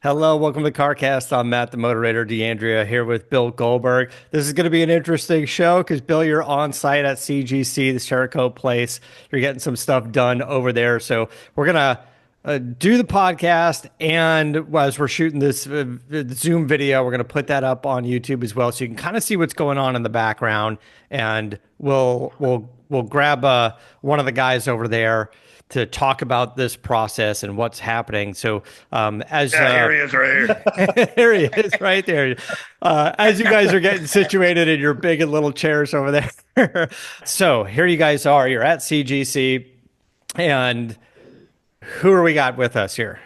Hello, welcome to CarCast. I'm Matt, the moderator, DeAndrea, here with Bill Goldberg. This is going to be an interesting show because, Bill, you're on site at CGC, the Cerakote place. You're getting some stuff done over there. So we're going to do the podcast, and as we're shooting this Zoom video, we're going to put that up on YouTube as well, so you can kind of see what's going on in the background. And we'll grab one of the guys over there to talk about this process and what's happening. So, Here he is right here. there he is, right there. As you guys are getting situated in your big and little chairs over there, so here you guys are. You're at CGC, and who are we got with us here?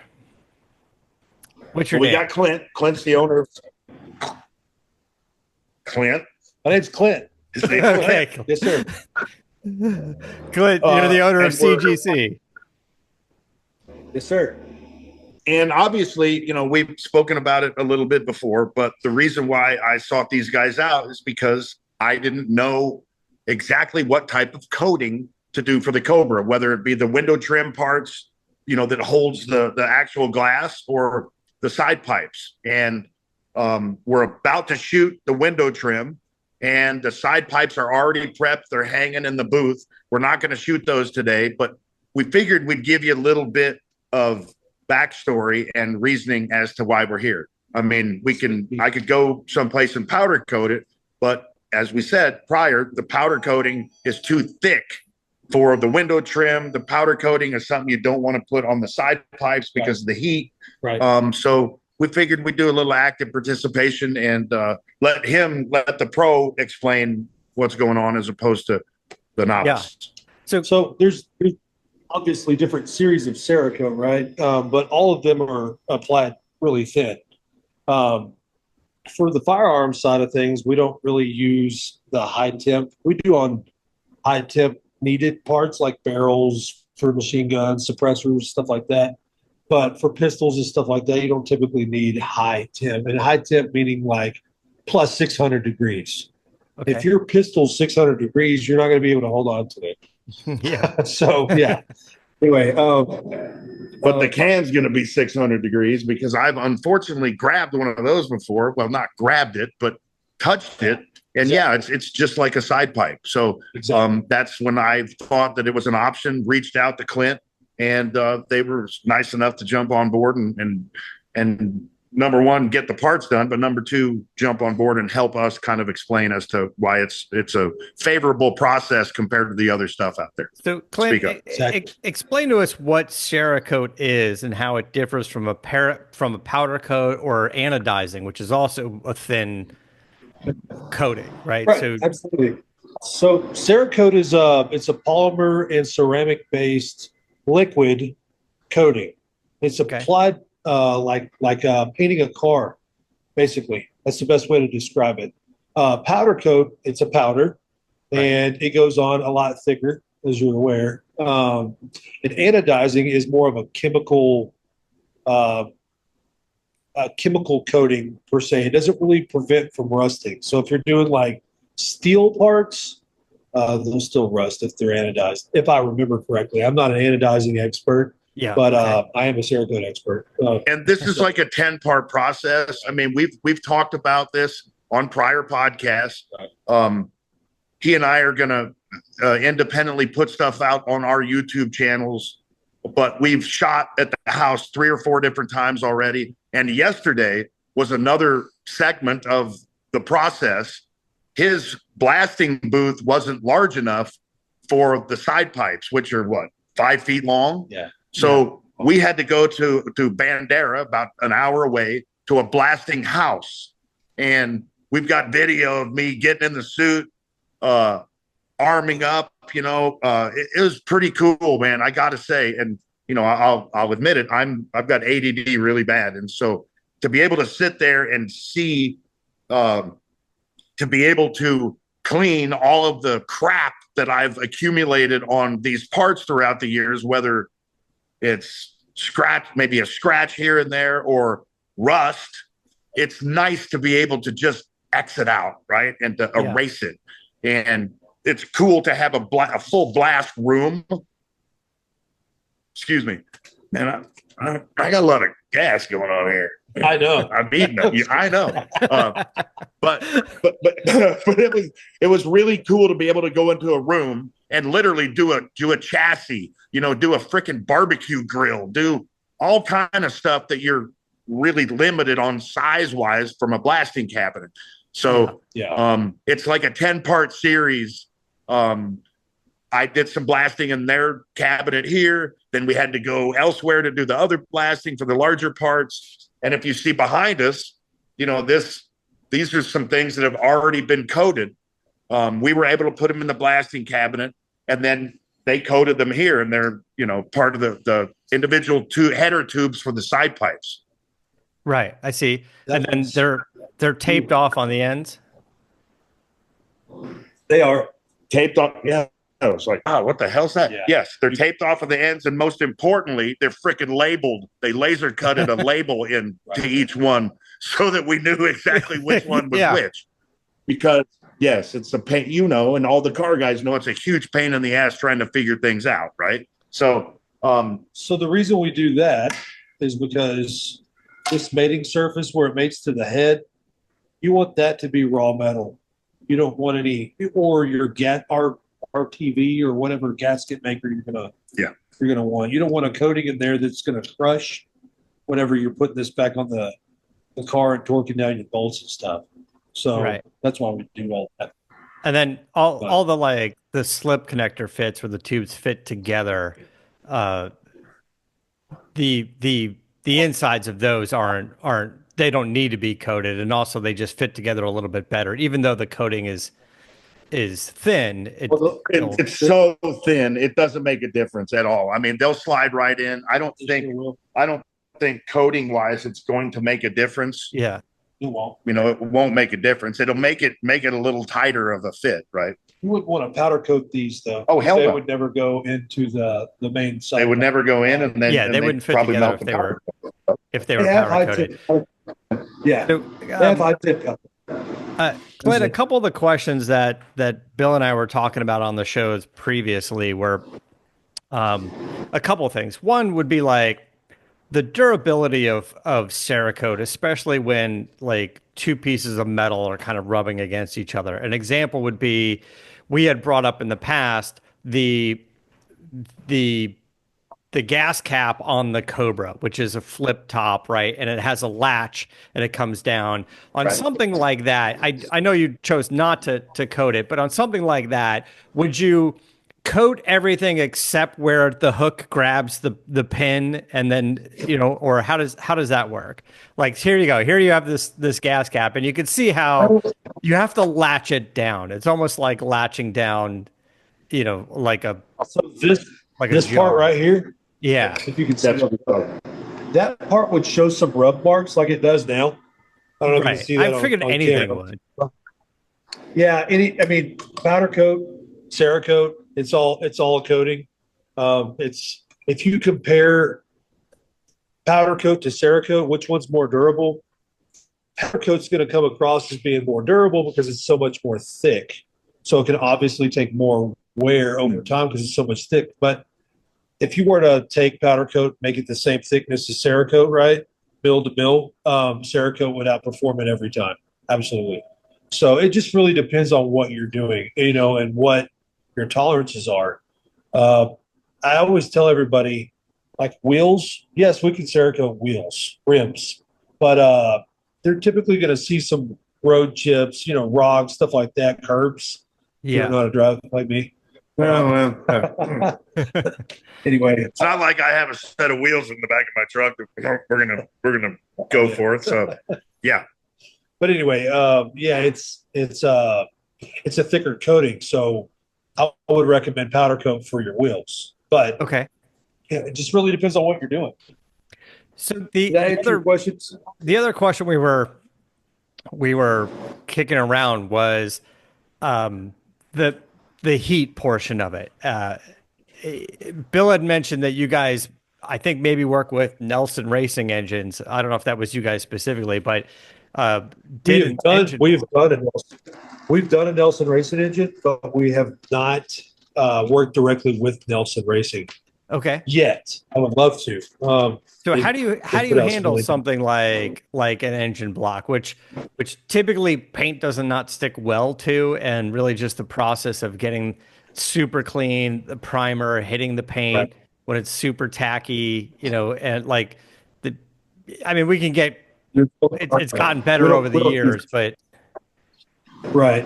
What's your We name? got Clint. Clint's the owner of Clint. My name's Clint. His name's Okay, Clint. Yes, sir. Clint, you're the owner of and we're- CGC. Yes, sir. And obviously, we've spoken about it a little bit before, but the reason why I sought these guys out is because I didn't know exactly what type of coating to do for the Cobra, whether it be the window trim parts, that holds the actual glass, or the side pipes. And we're about to shoot the window trim, and the side pipes are already prepped. They're hanging in the booth. We're not going to shoot those today, but we figured we'd give you a little bit of backstory and reasoning as to why we're here. I mean, I could go someplace and powder coat it, but as we said prior, the powder coating is too thick for the window trim. The powder coating is something you don't want to put on the side pipes because of the heat. Right. So we figured we'd do a little active participation and let the pro explain what's going on as opposed to the novice. Yeah. So there's obviously different series of Cerakote, right? But all of them are applied really thin. For the firearm side of things, we don't really use the high temp. We do on high temp needed parts like barrels for machine guns, suppressors, stuff like that. But for pistols and stuff like that, you don't typically need high temp. And high temp meaning like plus 600 degrees. Okay. If your pistol's 600 degrees, you're not going to be able to hold on to it. Yeah. So, yeah. Anyway, but the can's going to be 600 degrees because I've unfortunately grabbed one of those before. Well, not grabbed it, but touched it. And it's just like a side pipe. So that's when I thought that it was an option, reached out to Clint, and they were nice enough to jump on board and number one, get the parts done, but number two, jump on board and help us kind of explain as to why it's a favorable process compared to the other stuff out there. So, Clint, explain to us what Cerakote is and how it differs from a powder coat or anodizing, which is also a thin coating, right? So, absolutely. So Cerakote is it's a polymer and ceramic based liquid coating. It's applied like painting a car, basically. That's the best way to describe it. Powder coat, it's a powder, and it goes on a lot thicker, as you're aware. And anodizing is more of a chemical coating per se. It doesn't really prevent from rusting. So if you're doing like steel parts, they'll still rust if they're anodized, if I remember correctly. I'm not an anodizing expert. Yeah, but I am a Cerakote expert. And this is like a 10-part process. I mean, we've talked about this on prior podcasts. He and I are going to independently put stuff out on our YouTube channels, but we've shot at the house 3 or 4 different times already. And yesterday was another segment of the process. His blasting booth wasn't large enough for the side pipes, which are 5 feet long? Yeah. So we had to go to Bandera, about an hour away, to a blasting house. And we've got video of me getting in the suit, arming up, it was pretty cool, man. I got to say, and, I'll admit it, I've got ADD really bad. And so to be able to sit there and see, to be able to clean all of the crap that I've accumulated on these parts throughout the years, whether it's maybe a scratch here and there, or rust. It's nice to be able to just exit out, right? And to erase it. And it's cool to have a full blast room. Excuse me, man, I got a lot of gas going on here. I know. I'm eating it. I know. But it was really cool to be able to go into a room and literally do a chassis, do a freaking barbecue grill, do all kind of stuff that you're really limited on size wise from a blasting cabinet. So it's like a 10-part series. I did some blasting in their cabinet here. Then we had to go elsewhere to do the other blasting for the larger parts. And if you see behind us, these are some things that have already been coated. We were able to put them in the blasting cabinet, and then they coated them here, and they're part of the individual header tubes for the side pipes. Right, I see. And then they're taped off on the ends. They are taped off. Yeah. I was like, oh, what the hell's that? Yeah. Yes, they're taped off of the ends, and most importantly, they're freaking labeled. They laser cutted a label in to each one so that we knew exactly which one was which. Because yes, it's a pain, and all the car guys know it's a huge pain in the ass trying to figure things out, right? So, so the reason we do that is because this mating surface where it mates to the head, you want that to be raw metal. You don't want any, or your RTV or whatever gasket maker you're gonna want. You don't want a coating in there that's gonna crush whenever you're putting this back on the car and torquing down your bolts and stuff. So that's why we do all that. And then all the slip connector fits where the tubes fit together. The insides of those aren't they don't need to be coated, and also they just fit together a little bit better, even though the coating is thin. It's so thin, it doesn't make a difference at all. I mean, they'll slide right in. I don't think coating wise it's going to make a difference. Yeah. It won't. It won't make a difference. It'll make it a little tighter of a fit, right? You wouldn't want to powder coat these though. Oh, hell no. They would never go into the main side. They would never go in, and then they wouldn't fit together if they were powder coated. Yeah. So, they have high tip. Clint, a couple of the questions that Bill and I were talking about on the shows previously were a couple of things. One would be like the durability of Cerakote, especially when like two pieces of metal are kind of rubbing against each other. An example would be, we had brought up in the past the gas cap on the Cobra, which is a flip top, right? And it has a latch and it comes down. On something like that, I know you chose not to coat it, but on something like that, would you coat everything except where the hook grabs the pin, and then or how does that work? Like, here you go, here you have this gas cap, and you can see how you have to latch it down. It's almost like latching down, like a this part right here. Yeah, if you can see that part would show some rub marks like it does now. I don't know if you can see that. I figured anything would. Yeah, powder coat, Cerakote, it's all a coating. It's, if you compare powder coat to Cerakote, which one's more durable? Powder coat's going to come across as being more durable because it's so much more thick. So it can obviously take more wear over time because it's so much thick. But if you were to take powder coat, make it the same thickness as Cerakote, right? Bill to bill, Cerakote would outperform it every time. Absolutely. So it just really depends on what you're doing, and what your tolerances are. I always tell everybody, like wheels, yes, we can Cerakote wheels, rims, but they're typically going to see some road chips, rocks, stuff like that, curbs. You don't know how to drive like me. Anyway, it's not like I have a set of wheels in the back of my truck that we're gonna go for. So yeah. But anyway, it's a thicker coating, so I would recommend powder coat for your wheels. But it just really depends on what you're doing. So the other question we were kicking around was the heat portion of it. Bill had mentioned that you guys, I think, maybe work with Nelson Racing engines. I don't know if that was you guys specifically, but we've done a Nelson Racing engine, but we have not worked directly with Nelson Racing. Okay. yet. I would love to. So how it- do you what else handle really- something like an engine block, which typically paint does not stick well to, and really just the process of getting super clean, the primer hitting the paint Right. when it's super tacky, and like the, I mean, we can get it's gotten better over the we don't use years, but right.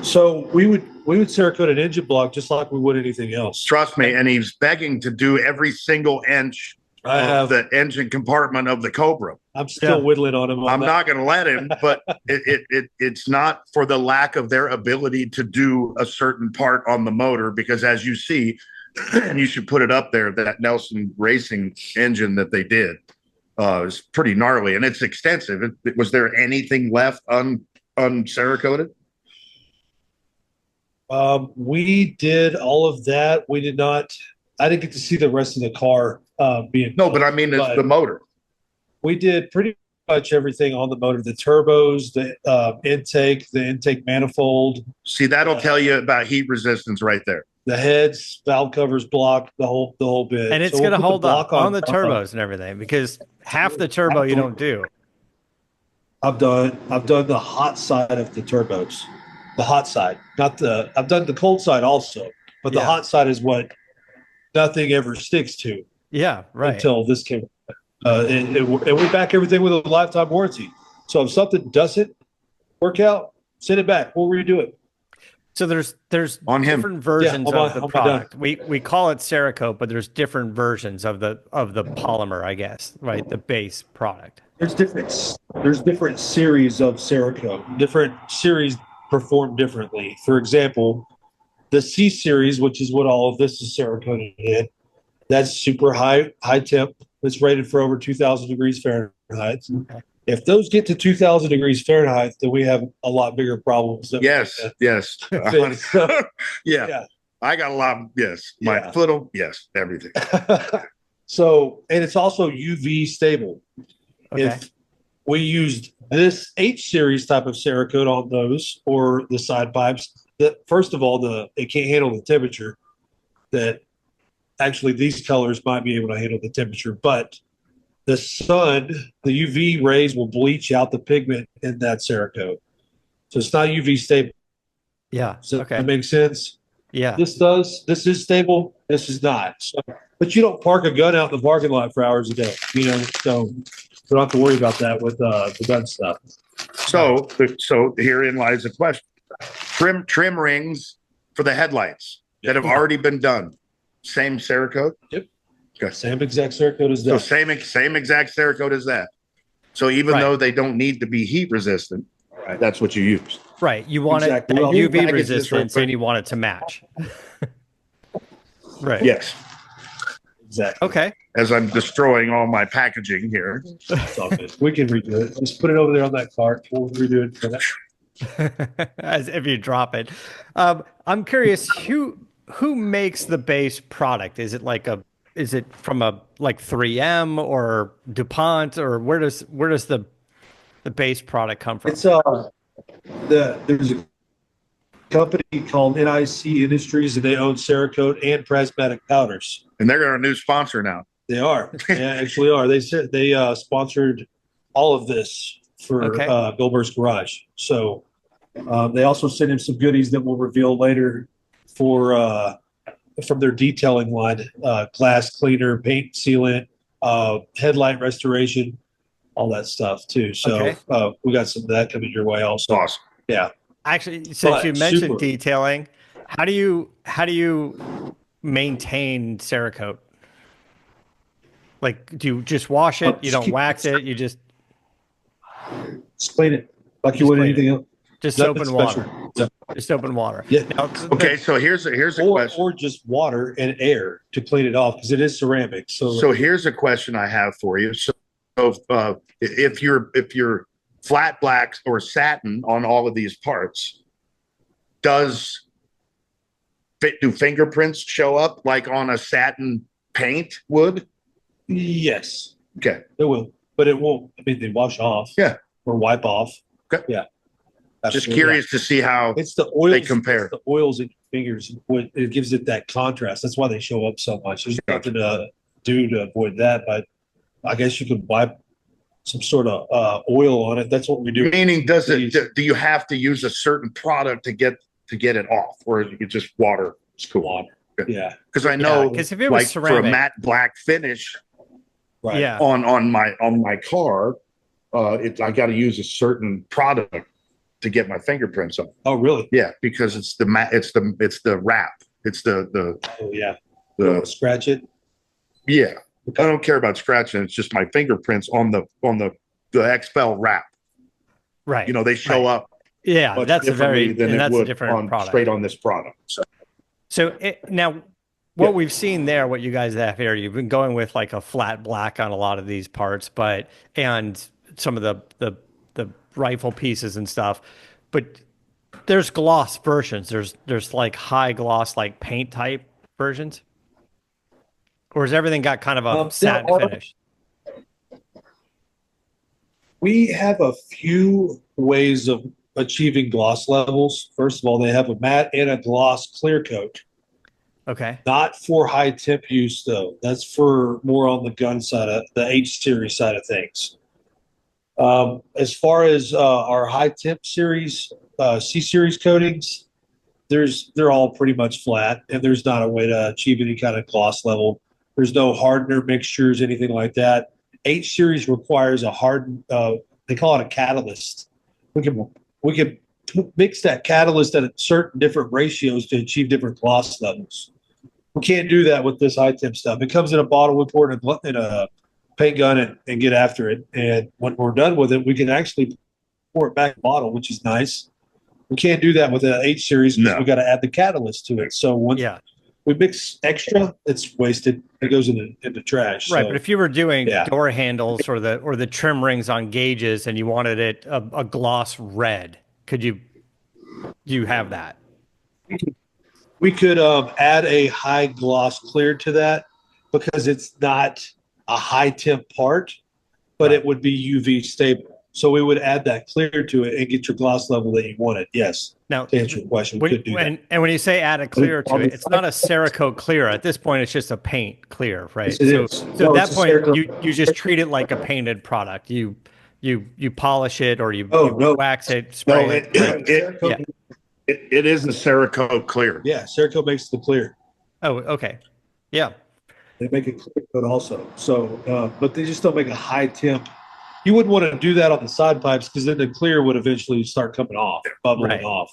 So we would Cerakote an engine block just like we would anything else. Trust me. And he's begging to do every single inch I of have. the engine compartment of the Cobra. I'm still Yeah. whittling on him. I'm not going to let him, but it's not for the lack of their ability to do a certain part on the motor, because as you see, and you should put it up there, that Nelson Racing engine that they did is pretty gnarly, and it's extensive. Was there anything left uncerakoted? We did all of that. We did not. I didn't get to see the rest of the car being. No, but I mean, it's But- the motor. We did pretty much everything on the motor: the turbos, the intake manifold, See, that'll tell you about heat resistance right there. the heads, valve covers, block, the whole bit. and it's So we'll going to put the hold block up on the turbos and everything, because half the turbo you don't do. I've done the hot side of the turbos, the hot side, not the. I've done the cold side also, but the Yeah. hot side is what nothing ever sticks to Yeah, right. until this came. And we back everything with a lifetime warranty. So if something doesn't work out, send it back. We'll redo it. So there's On him. different versions Yeah, of the I'm product. We call it Cerakote, but there's different versions of the polymer, I guess, right? The base product. There's different series of Cerakote. Different series perform differently. For example, the C series, which is what all of this is Cerakoted in, that's super high temp. It's rated for over 2,000 degrees Fahrenheit. Okay. If those get to 2,000 degrees Fahrenheit, then we have a lot bigger problems. That we Yes, have yes. to fix. So, Yeah. yeah. I got a lot. Yes. My Yeah. foot. Yes. Everything. So, and it's also UV stable. Okay. If we used this H series type of Cerakote on those or the side pipes, that first of all, it can't handle the temperature. That actually these colors might be able to handle the temperature, but the sun, the UV rays will bleach out the pigment in that Cerakote. So it's not UV stable. Yeah. Does Okay. that make sense? Yeah. This does. This is stable. This is not. So, but you don't park a gun out in the parking lot for hours a day, so we don't have to worry about that with the gun stuff. So herein lies the question: trim rings for the headlights that have already been done. Same Cerakote. Yep. Okay. Same exact Cerakote as So that. same exact Cerakote as that. So even Right. though they don't need to be heat resistant, that's what you use. Right. You want Exactly. it that Well, UV package this resistance, real and you want it to match. Right. Yes. Exactly. Okay. As I'm destroying all my packaging here. It's all good. We can redo it. Just put it over there on that cart. We'll redo it for that. As if you drop it. I'm curious, who makes the base product? Is it from a like 3M or DuPont, or where does the base product come from? It's there's a company called NIC Industries, and they own Cerakote and prismatic powders. And they're our new sponsor now. They are. They actually are. They said they sponsored all of this for Okay. Goldberg's Garage. So they also sent him some goodies that we'll reveal later for from their detailing line: glass cleaner, paint sealant, headlight restoration, all that stuff too. So Okay. we got some of that coming your way also. Awesome. Yeah. Actually, since But you mentioned super. detailing, how do you maintain Cerakote? Like, do you just wash it? You don't wax it. You just Just clean it like you Just would clean anything else. soap Nothing and water. special. Yeah. Just soap and water. Yeah. Now, Okay, so here's a question. Or just water and air to clean it off because it is ceramic. So here's a question I have for you. So if you're flat black or satin on all of these parts, do fingerprints show up like on a satin paint would? yes, Okay. it will, but it won't. I mean, they wash off. Yeah. Or wipe off. Okay. Yeah. Just curious to see how it's the oils, they compare. the oils in your fingers. It gives it that contrast. That's why they show up so much. There's nothing to do to avoid that, but I guess you could buy some sort of oil on it. That's what we do. Meaning, do you have to use a certain product to get it off, or is it just water? It's cool. Water. Yeah, because I know, because if it was like ceramic, for a matte black finish, right. Yeah, on my car, I got to use a certain product to get my fingerprints on. Oh, really? Yeah, because it's the wrap. It's the oh yeah. The scratch it. Yeah, I don't care about scratching. It's just my fingerprints on the XPEL wrap. right. You know, they show up. Yeah, that's a different product. Straight on this product. So now, what we've seen there, what you guys have here, you've been going with like a flat black on a lot of these parts, and some of the rifle pieces and stuff, but there's gloss versions. There's like high gloss, like paint type versions, or has everything got kind of a satin finish? We have a few ways of achieving gloss levels. First of all, they have a matte and a gloss clear coat. Okay. Not for high temp use though. That's for more on the gun side of the H series side of things. As far as our high temp series, C series coatings, they're all pretty much flat, and there's not a way to achieve any kind of gloss level. There's no hardener mixtures, anything like that. H series requires a hardened, they call it a catalyst. We can mix that catalyst at certain different ratios to achieve different gloss levels. We can't do that with this high temp stuff. It comes in a bottle. We pour it in a paint gun and get after it. And when we're done with it, we can actually pour it back in a bottle, which is nice. We can't do that with an H series because we got to add the catalyst to it. So once we mix extra, it's wasted. It goes in the trash. Right, so, but if you were doing door handles or the trim rings on gauges and you wanted it a gloss red, could you have that? We could add a high gloss clear to that because it's not a high temp part, but it would be UV stable. So we would add that clear to it and get your gloss level that you wanted. Yes. Now, to answer your question, we could do that. And when you say add a clear to it, it's not a Cerakote clear. At this point, it's just a paint clear, right? Yes, so at that point, you just treat it like a painted product. You polish it or you wax it, spray it. It is a Cerakote clear. Yeah, Cerakote makes the clear. Oh, okay. Yeah. They make a clear coat also. So, but they just don't make a high temp. You wouldn't want to do that on the side pipes because then the clear would eventually start coming off, bubbling off.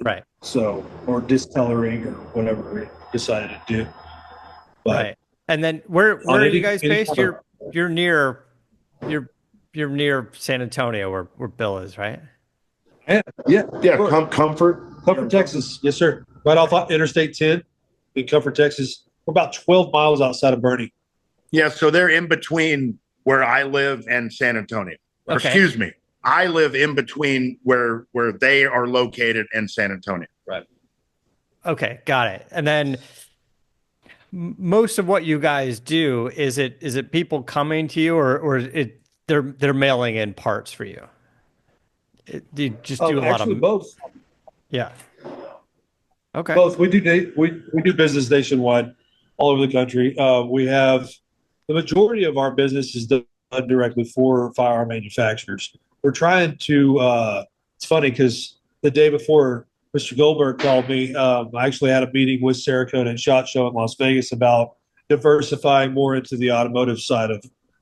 Right. So, or discoloring or whatever we decided to do. But and then where are you guys based? You're near San Antonio where Bill is, right? Yeah. Comfort, Texas. Yes, sir. Right off Interstate 10 in Comfort, Texas. We're about 12 miles outside of Bernie. Yeah, so they're in between where I live and San Antonio. Okay. Excuse me. I live in between where they are located and San Antonio. Right. Okay, got it. And then most of what you guys do, is it people coming to you or they're mailing in parts for you? Do you just do a lot of both? Yeah. Okay. Both. We do business nationwide, all over the country. We have the majority of our business is done directly for firearm manufacturers. We're trying to. It's funny because the day before Mr. Goldberg called me, I actually had a meeting with Cerakote and SHOT Show in Las Vegas about diversifying more into the automotive side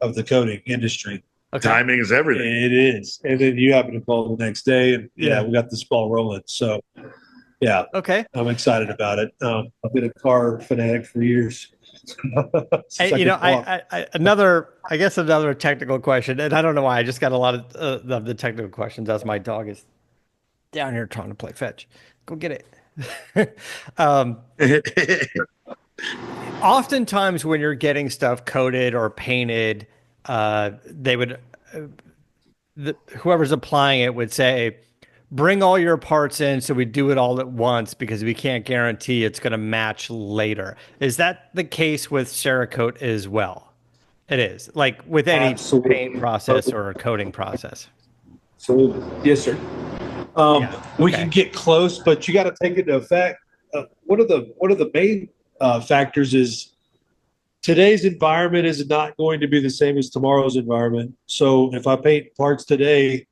of the coating industry. Okay. Timing is everything. It is. And then you happen to call the next day, and we got this ball rolling. So, yeah. Okay. I'm excited about it. I've been a car fanatic for years. Another technical question, and I don't know why I just got a lot of the technical questions as my dog is down here trying to play fetch. Go get it. Oftentimes when you're getting stuff coated or painted, they would whoever's applying it would say, bring all your parts in so we do it all at once because we can't guarantee it's going to match later. Is that the case with Cerakote as well? It is, like with any paint process or coating process. Absolutely. Yes, sir. We can get close, but you got to take into effect one of the main factors is today's environment is not going to be the same as tomorrow's environment. So if I paint parts today,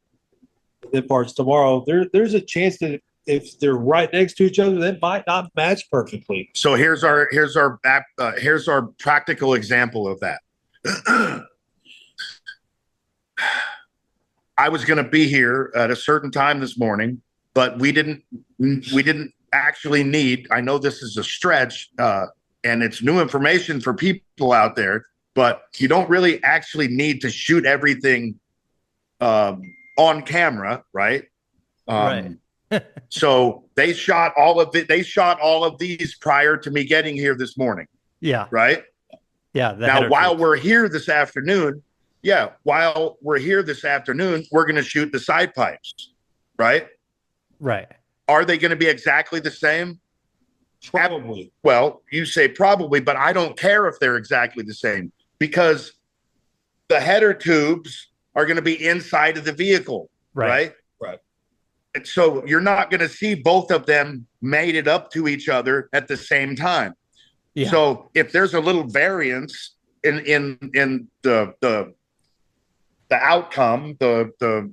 then parts tomorrow, there's a chance that if they're right next to each other, they might not match perfectly. So here's our practical example of that. I was going to be here at a certain time this morning, but we didn't actually need. I know this is a stretch, and it's new information for people out there, but you don't really actually need to shoot everything on camera, right? Right. So they shot all of it. They shot all of these prior to me getting here this morning. Yeah. Right. Yeah. Now, while we're here this afternoon, we're going to shoot the side pipes. Right. Right. Are they going to be exactly the same? Probably. Well, you say probably, but I don't care if they're exactly the same because the header tubes are going to be inside of the vehicle. Right. And so you're not going to see both of them mated up to each other at the same time. Yeah. So if there's a little variance in the outcome, the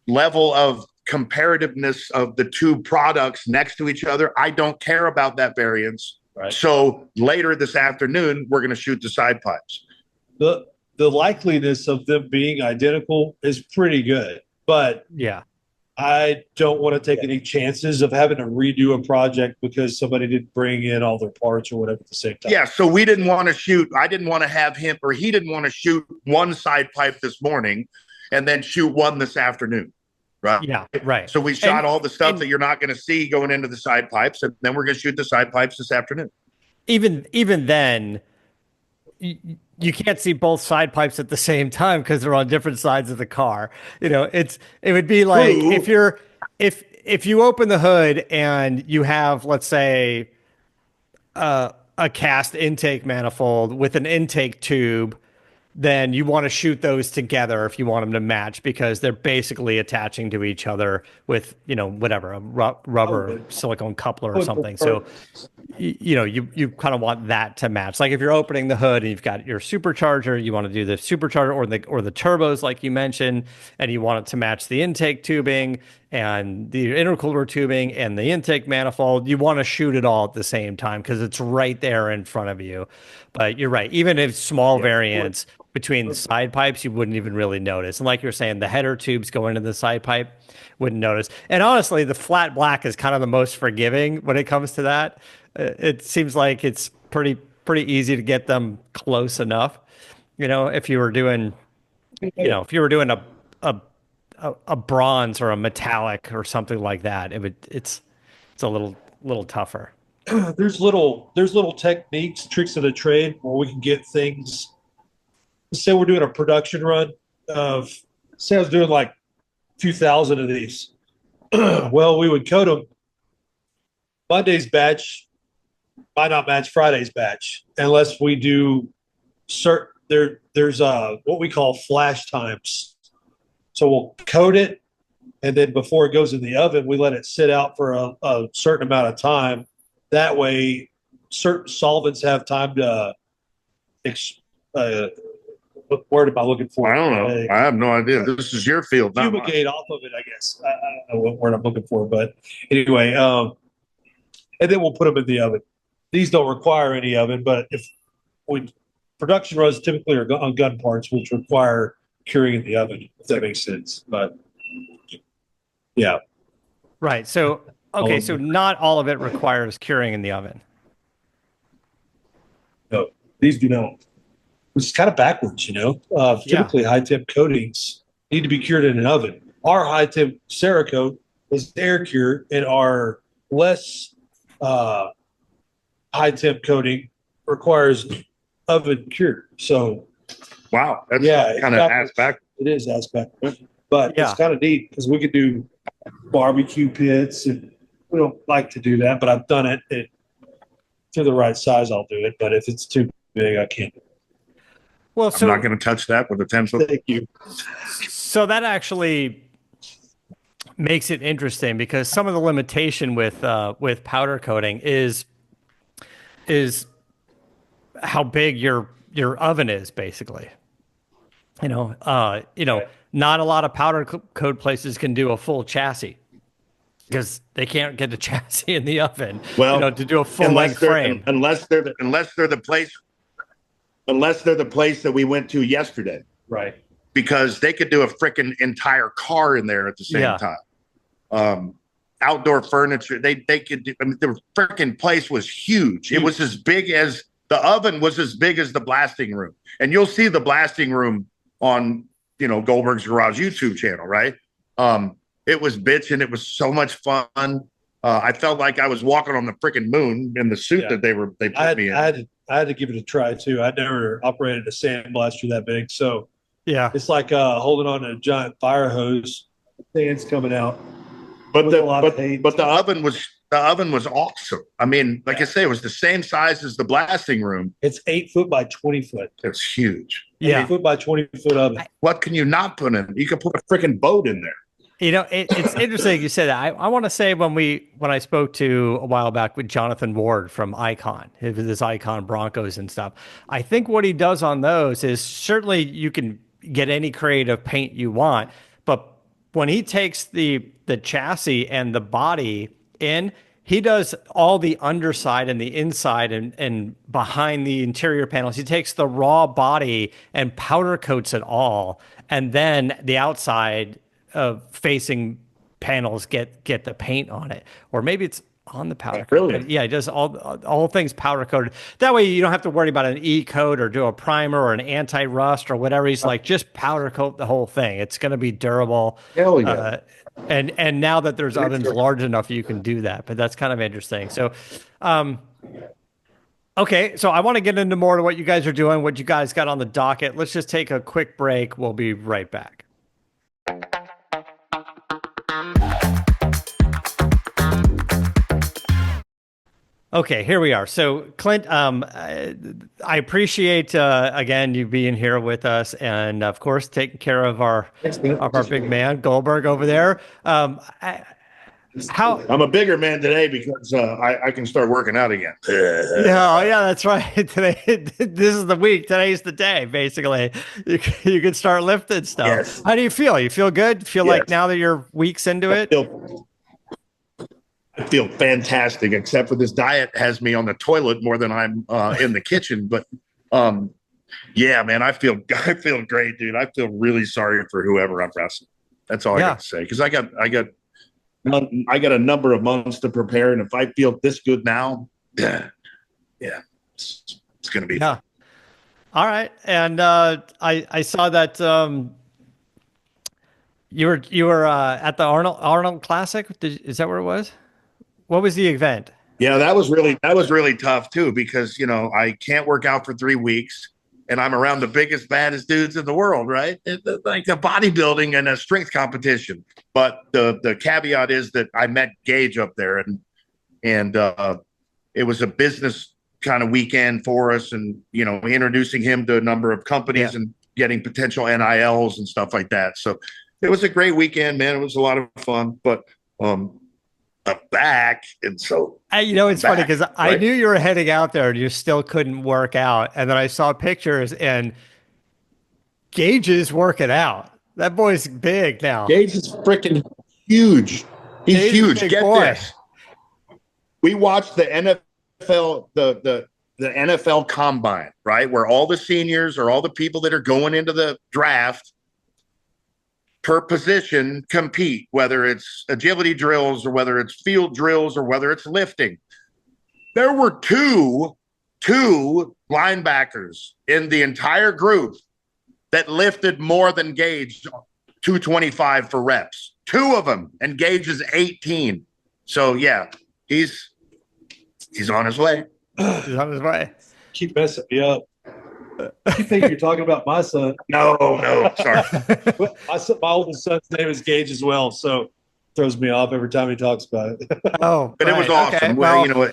level of comparativeness of the two products next to each other, I don't care about that variance. Right. So later this afternoon, we're going to shoot the side pipes. The likeliness of them being identical is pretty good, but I don't want to take any chances of having to redo a project because somebody didn't bring in all their parts or whatever at the same time. Yeah, so we didn't want to shoot. I didn't want to have him, or he didn't want to shoot one side pipe this morning and then shoot one this afternoon. Right. Yeah. Right. So we shot all the stuff that you're not going to see going into the side pipes, and then we're going to shoot the side pipes this afternoon. Even then, you can't see both side pipes at the same time because they're on different sides of the car. You know, it would be like if you open the hood and you have, let's say, a cast intake manifold with an intake tube, then you want to shoot those together if you want them to match because they're basically attaching to each other with, whatever, a rubber silicone coupler or something. So, you kind of want that to match. Like if you're opening the hood and you've got your supercharger, you want to do the supercharger or the turbos, like you mentioned, and you want it to match the intake tubing and the intercooler tubing and the intake manifold. You want to shoot it all at the same time because it's right there in front of you. But you're right. Even if small variants between the side pipes, you wouldn't even really notice. And like you're saying, the header tubes going into the side pipe, wouldn't notice. And honestly, the flat black is kind of the most forgiving when it comes to that. It seems like it's pretty easy to get them close enough. If you were doing, a bronze or a metallic or something like that, it's a little tougher. There's little techniques, tricks of the trade where we can get things. Say we're doing a production run of, say I was doing like 2,000 of these. Well, we would coat them. Monday's batch might not match Friday's batch unless we do there's what we call flash times. So we'll coat it, and then before it goes in the oven, we let it sit out for a certain amount of time. That way, certain solvents have time to what word am I looking for? I don't know. I have no idea. This is your field. Fumigate off of it, I guess. I don't know what word I'm looking for, but anyway, and then we'll put them in the oven. These don't require any oven, but production runs typically are on gun parts, which require curing in the oven, if that makes sense. But yeah. Right. So, okay. So not all of it requires curing in the oven. No, these do not. Which is kind of backwards, Typically, high temp coatings need to be cured in an oven. Our high temp Cerakote is air cured, and our less high temp coating requires oven cure. So, wow, that's kind of ass back. It is ass backwards, but it's kind of neat because we could do barbecue pits, and we don't like to do that, but I've done it. To the right size, I'll do it. But if it's too big, I can't do it. Well, so I'm not going to touch that with a 10-foot. Thank you. So that actually makes it interesting because some of the limitation with powder coating is how big your oven is, basically. Not a lot of coat places can do a full chassis because they can't get the chassis in the oven, Well, to do a full length frame. unless they're the place that we went to yesterday, Right. because they could do a freaking entire car in there at the same time. Outdoor furniture, they could do. I mean, the freaking place was huge. It was as big as the oven was as big as the blasting room, and you'll see the blasting room on Goldberg's Garage YouTube channel, right? It was bitching. It was so much fun. I felt like I was walking on the freaking moon in the suit that they put me in. I had to give it a try too. I'd never operated a sandblaster that big, so yeah, it's like holding on to a giant fire hose. Sand's coming out. But the oven was awesome. I mean, like I say, it was the same size as the blasting room. It's 8 foot by 20 foot. It's huge. Yeah, 8 foot by 20 foot oven. What can you not put in? You could put a freaking boat in there. It's interesting you said that. I want to say when I spoke to a while back with Jonathan Ward from Icon, his Icon Broncos and stuff. I think what he does on those is certainly you can get any creative paint you want, but when he takes the chassis and the body in, he does all the underside and the inside and behind the interior panels. He takes the raw body and powder coats it all, and then the outside facing panels get the paint on it, or maybe it's on the powder coat. Really? Yeah, he does all things powder coated. That way you don't have to worry about an e-coat or do a primer or an anti-rust or whatever. He's like, just powder coat the whole thing. It's going to be durable. Hell yeah. And now that there's ovens large enough, you can do that. But that's kind of interesting. So, okay, so I want to get into more of what you guys are doing, what you guys got on the docket. Let's just take a quick break. We'll be right back. Okay, here we are. So, Clint, I appreciate again you being here with us, and of course taking care of our big man Goldberg over there. I'm a bigger man today because I can start working out again. Yeah, that's right. Today, this is the week. Today's the day. Basically, you can start lifting stuff. Yes. How do you feel? You feel good? Feel like now that you're weeks into it? I feel fantastic, except for this diet has me on the toilet more than I'm in the kitchen. But yeah, man, I feel great, dude. I feel really sorry for whoever I'm wrestling. That's all I got to say, because I got a number of months to prepare, and if I feel this good now, yeah, it's gonna be fun. All right, and I saw that you were at the Arnold Classic. Is that where it was? What was the event? Yeah, that was really tough too, because I can't work out for 3 weeks, and I'm around the biggest, baddest dudes in the world, right? Like the bodybuilding and a strength competition. But the caveat is that I met Gage up there, and it was a business kind of weekend for us, and introducing him to a number of companies and getting potential NILs and stuff like that. So it was a great weekend, man. It was a lot of fun, but I'm back, and so it's funny because I knew you were heading out there and you still couldn't work out, and then I saw pictures and Gage is working out. That boy's big now. Gage is freaking huge. He's huge. Get this. We watched the NFL, the NFL Combine, right, where all the seniors or all the people that are going into the draft per position compete, whether it's agility drills or whether it's field drills or whether it's lifting. There were two linebackers in the entire group that lifted more than Gage, 225 for reps. 2 of them, and Gage is 18. So yeah, he's on his way. He's on his way. Keep messing me up. You think you're talking about my son? No, sorry. My oldest son's name is Gage as well, so throws me off every time he talks about it. Oh, but it was awesome. Okay. Well,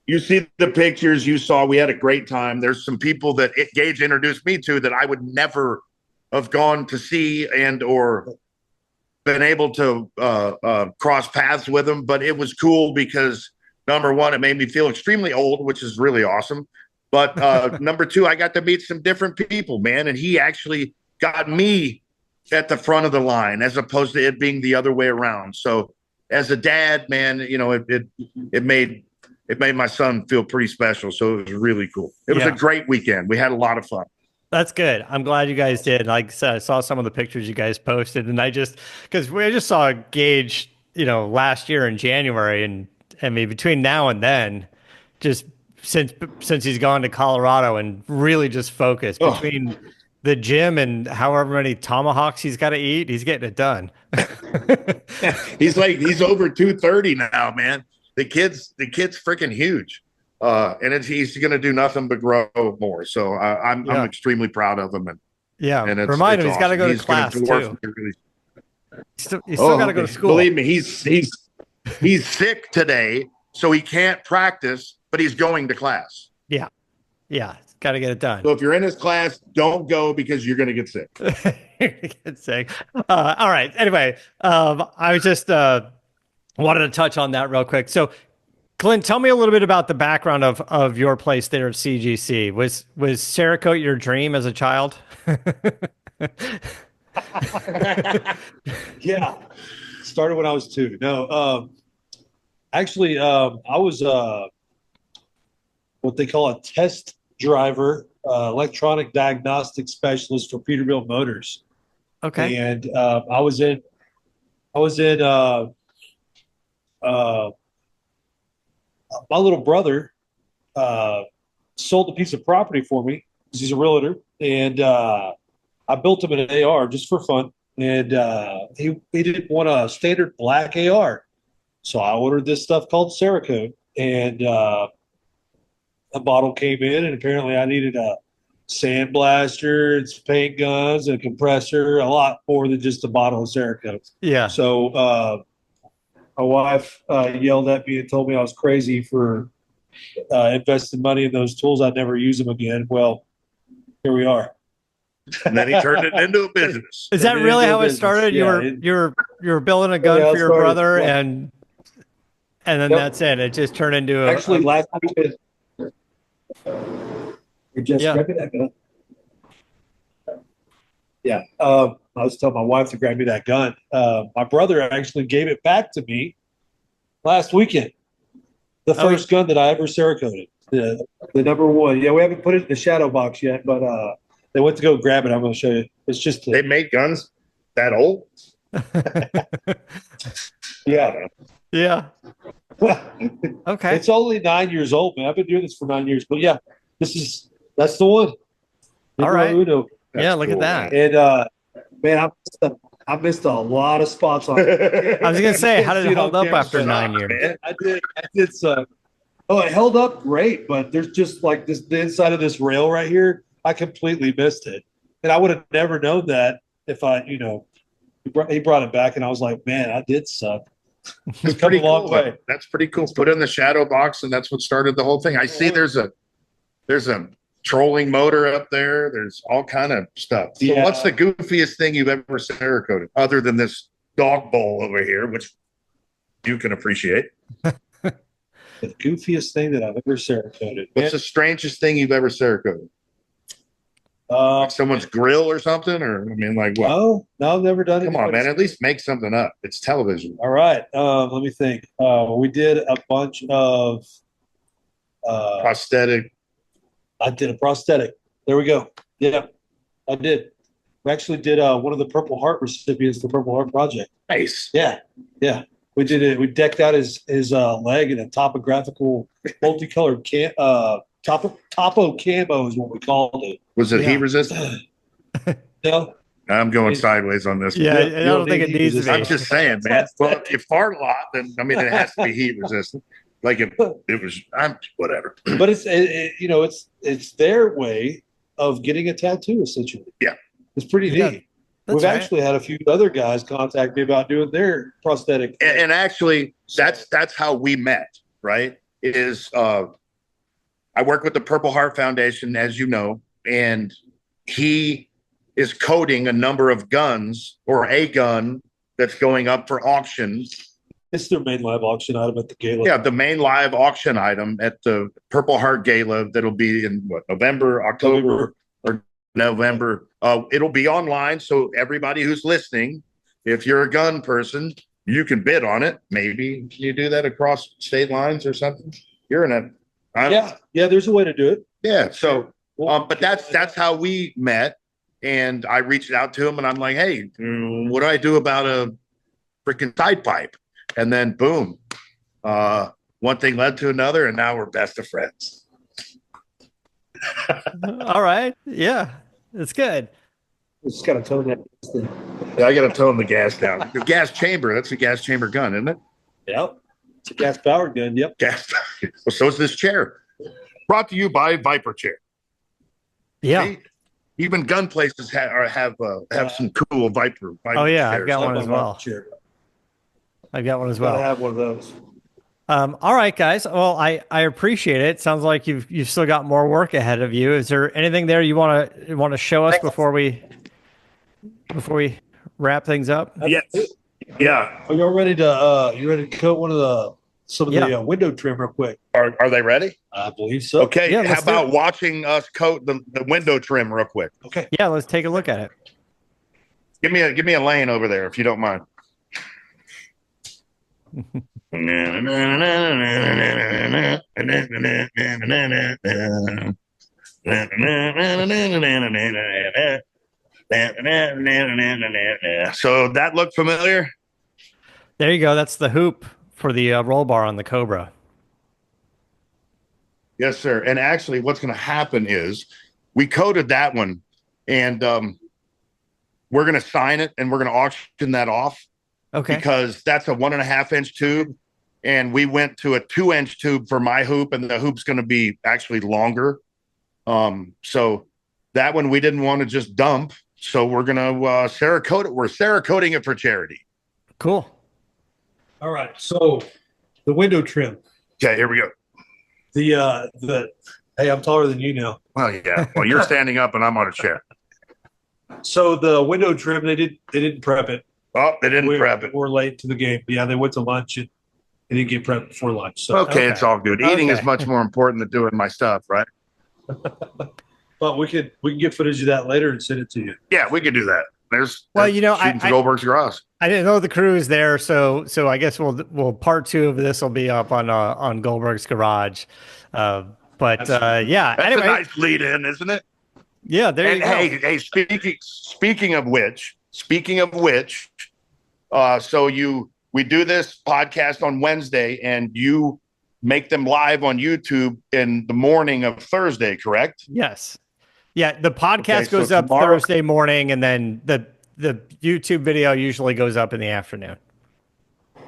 you see the pictures you saw. We had a great time. There's some people that Gage introduced me to that I would never have gone to see and or been able to cross paths with him, but it was cool because number one, it made me feel extremely old, which is really awesome. But number two, I got to meet some different people, man, and he actually got me at the front of the line as opposed to it being the other way around. So as a dad, man, it made my son feel pretty special. So it was really cool. It was a great weekend. We had a lot of fun. That's good. I'm glad you guys did. Like I said, I saw some of the pictures you guys posted, and because we just saw Gage, last year in January, and I mean between now and then, just since he's gone to Colorado and really just focused between the gym and however many tomahawks he's got to eat, he's getting it done. He's over 230 now, man. The kid's freaking huge. And he's going to do nothing but grow more. So I'm extremely proud of him. And remind him he's got to go to class too. He's still got to go to school. Believe me, he's sick today, so he can't practice, but he's going to class. Yeah, got to get it done. So if you're in his class, don't go because you're going to get sick. Get sick. All right. Anyway, I was just wanted to touch on that real quick. So, Clint, tell me a little bit about the background of your place there at CGC. Was Cerakote your dream as a child? Yeah, started when I was 2. No, actually, I was what they call a test driver, electronic diagnostic specialist for Peterbilt Motors. Okay, and I was in my little brother sold a piece of property for me because he's a realtor, and I built him an AR just for fun. And he didn't want a standard black AR, so I ordered this stuff called Cerakote, and a bottle came in, and apparently I needed a sandblaster, and some paint guns, and a compressor, a lot more than just a bottle of Cerakote. Yeah. So my wife yelled at me and told me I was crazy for investing money in those tools. I'd never use them again. Well, here we are. And then he turned it into a business. Is that really how it started? You were building a gun for your brother, and then that's it. It just turned into last weekend. Grab me that gun. Yeah. I was telling my wife to grab me that gun. My brother actually gave it back to me last weekend. The first gun that I ever Cerakoted. The number one. Yeah, we haven't put it in the shadow box yet, but they went to go grab it. I'm going to show you. It's just they make guns that old. Yeah. Yeah. Okay. It's only 9 years old, man. I've been doing this for 9 years, but yeah, that's the one. All right. Uno. Yeah, look at that. And man, I missed a lot of spots on it. I was gonna say, how did it hold up after 9 years? Man, I did some. Oh, it held up great, but there's just like the inside of this rail right here. I completely missed it, and I would have never known that if he brought it back, and I was like, man, I did suck. It's pretty cool. Way. That's pretty cool. Put it in the shadow box, and that's what started the whole thing. I see there's a trolling motor up there. There's all kind of stuff. So what's the goofiest thing you've ever Cerakoted other than this dog bowl over here, which you can appreciate? The goofiest thing that I've ever Cerakoted. What's the strangest thing you've ever Cerakoted? Like someone's grill or something? Or I mean, like what? No, I've never done it. Come on, man. At least make something up. It's television. All right. Let me think. We did a bunch of prosthetic. I did a prosthetic. There we go. Yeah, I did. We actually did one of the Purple Heart recipients, the Purple Heart Project. Nice. Yeah. We did it. We decked out his leg in a topographical, multicolored topo camo is what we called it. Was it heat resistant? No. I'm going sideways on this. Yeah, I don't think it needs to be. I'm just saying, man. Well, if you fart a lot, then I mean it has to be heat resistant. Like it was, whatever. But it's their way of getting a tattoo, essentially. Yeah, it's pretty neat. We've actually had a few other guys contact me about doing their prosthetic. And actually, that's how we met. Right? I work with the Purple Heart Foundation, as you know, and he is coding a number of guns or a gun that's going up for auction. It's their main live auction item at the gala. Yeah, the main live auction item at the Purple Heart Gala that'll be in November, October, or November. It'll be online, so everybody who's listening, if you're a gun person, you can bid on it. Maybe you do that across state lines or something. You're in a yeah. There's a way to do it. yeah. So, but that's how we met, and I reached out to him, and I'm like, hey, what do I do about a freaking side pipe? And then boom, one thing led to another, and now we're best of friends. All right. Yeah, that's good. Just got to tone that thing. Yeah, I got to tone the gas down. The gas chamber, that's a gas chamber gun, isn't it? Yep. It's a gas powered gun. Yep. Gas. Well, so is this chair. Brought to you by Viper Chair. Yeah. See? Even gun places have some cool Viper Oh yeah, chairs. I've got one as well. I've got one as well. I have one of those. All right, guys. Well, I appreciate it. Sounds like you've still got more work ahead of you. Is there anything there you want to show us before we wrap things up? Yes. Yeah. Are you ready to coat some of the window trim real quick? Are they ready? I believe so. Okay. Yeah, how about watching us coat the window trim real quick? Okay. Yeah, let's take a look at it. Give me a lane over there if you don't mind. So that looked familiar? There you go. That's the hoop for the roll bar on the Cobra. Yes, sir. And actually, what's going to happen is we coated that one, and we're going to sign it, and we're going to auction that off. Okay. Because that's a 1.5-inch tube, and we went to a 2-inch tube for my hoop, and the hoop's going to be actually longer. So that one we didn't want to just dump, so we're going to Cerakote it. We're Cerakoting it for charity. Cool. All right. So the window trim. Okay, here we go. The hey, I'm taller than you now. Well, yeah. Well, you're standing up, and I'm on a chair. So the window trim, they didn't prep it. Oh, they didn't prep it. We're late to the game. Yeah, they went to lunch and they didn't get prepped before lunch. So Okay, it's all good. Eating is much more important than doing my stuff, right? But we can get footage of that later and send it to you. Yeah, we could do that. There's I Goldberg's garage. I didn't know the crew is there, so I guess we'll part 2 of this will be up on Goldberg's garage. Yeah. That's anyway, a nice lead in, isn't it? Yeah, there you go. Hey, speaking of which, we do this podcast on Wednesday, and you make them live on YouTube in the morning of Thursday, correct? Yes. Yeah, the podcast goes up Thursday morning, and then the YouTube video usually goes up in the afternoon.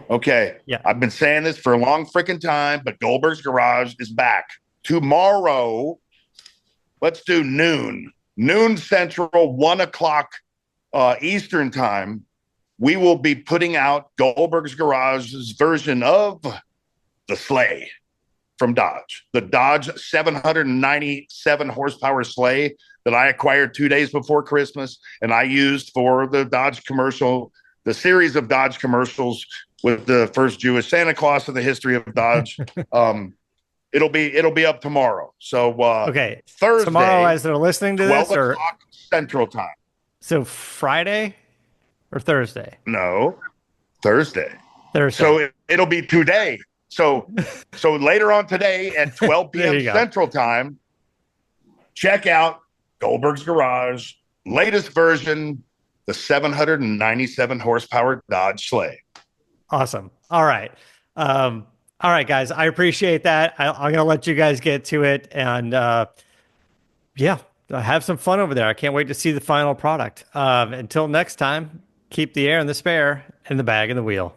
Okay. Yeah. I've been saying this for a long freaking time, but Goldberg's Garage is back. Tomorrow, let's do noon Central, 1:00 Eastern time. We will be putting out Goldberg's Garage's version of the sleigh from Dodge, the Dodge 797 horsepower sleigh that I acquired 2 days before Christmas, and I used for the Dodge commercial, the series of Dodge commercials with the first Jewish Santa Claus in the history of Dodge. It'll be up tomorrow. So okay, Thursday tomorrow as they're listening to this, 12 or o'clock Central Time. So Friday or Thursday? No, Thursday. Thursday. So it'll be today. So later on today at 12 p.m. Central Time, check out Goldberg's Garage, latest version, the 797 horsepower Dodge sleigh. Awesome. All right. All right, guys. I appreciate that. I'm going to let you guys get to it. And have some fun over there. I can't wait to see the final product. Until next time, keep the air in the spare and the bag in the wheel.